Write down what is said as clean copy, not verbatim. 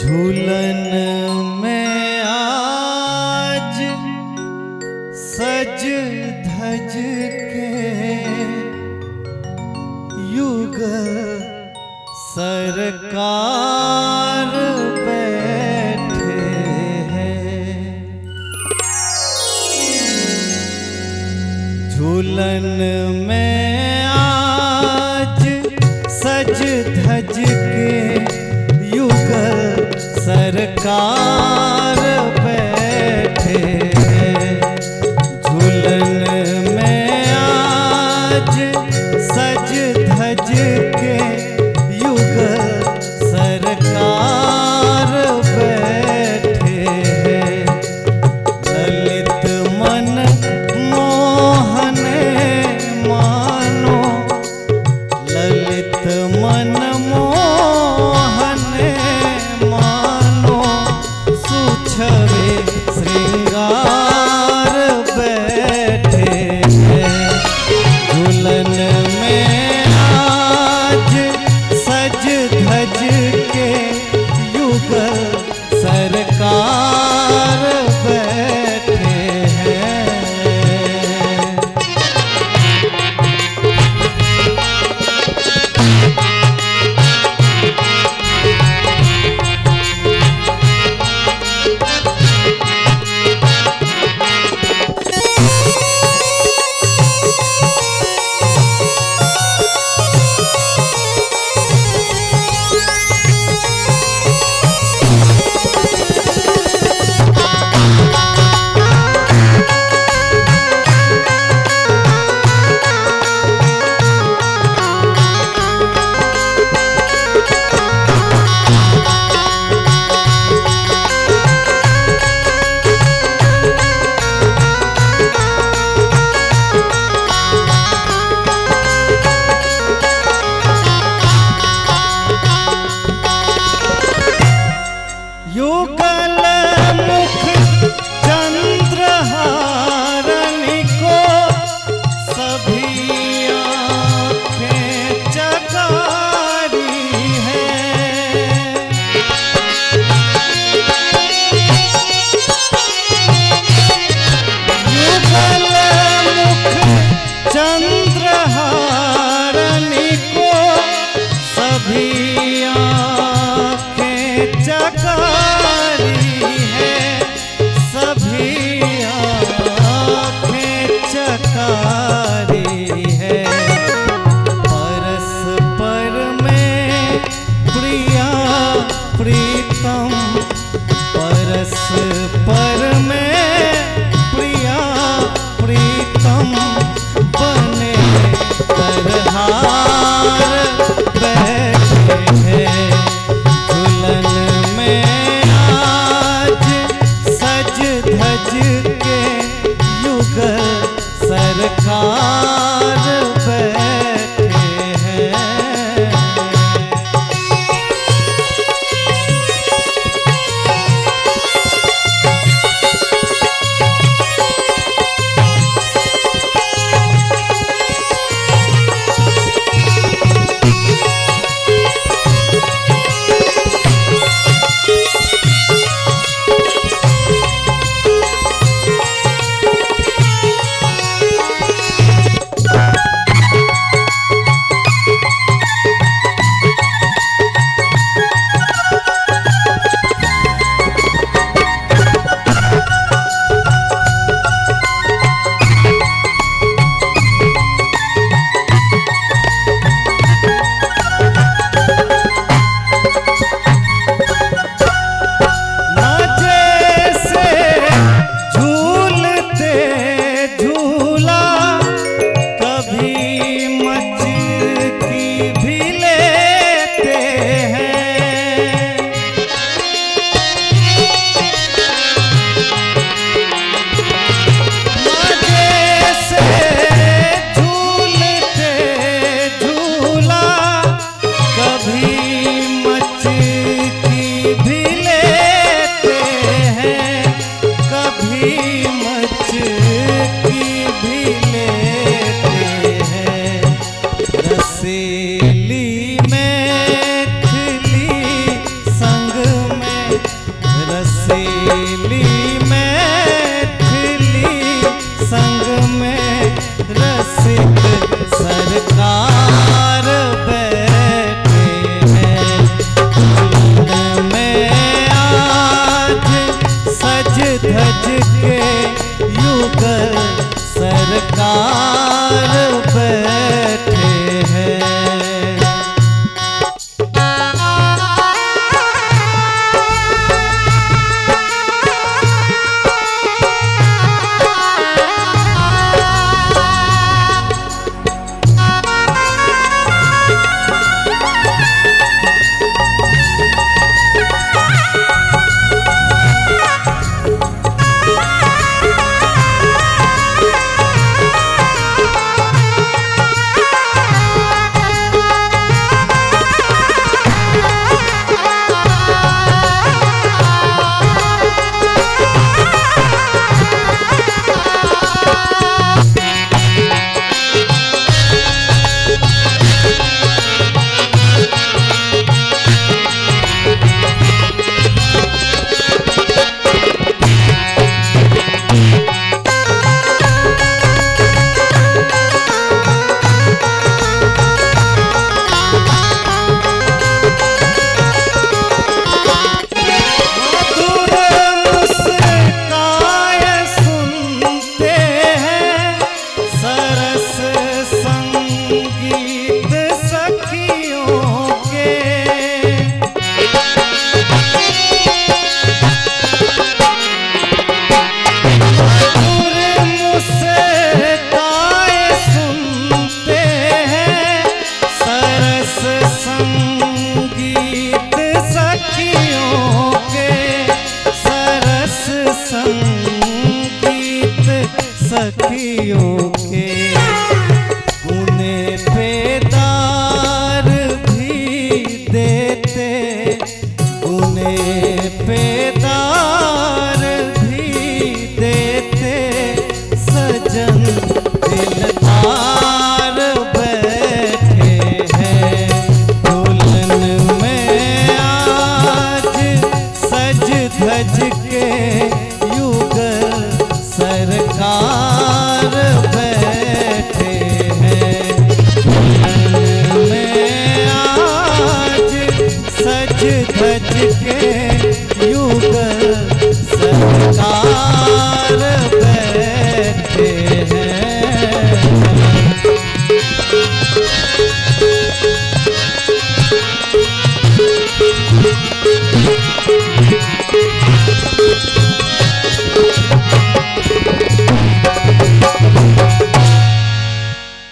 झूलन में आज सज धज के युगल सरकार बैठे हैं। झूलन में आज सज धज के युगल सरकार बैठे हैं। झूलन में आज सज धज के युगल सरकार बैठे हैं। ललित मन मोहन मानो, ललित मन मोहन मानो, सुछवे श्रृंगार बैठे हैं। झूलन में आज सज धज के युगल सरकार बैठे हैं। युगल मुख चंद्रहारणी को सभी आँखें चकारी हैं। युगल मुख चंद्रहारणी को सभी आँखें चकारी है। सभी आँखें चकारी है। परस्पर में प्रिया प्रीतम, परस्पर में प्रिया प्रीतम बने करहार बैठे हैं। झूलन में आज सज धज के युगल सरकार बैठे हैं। रसेली मैथिली संग में के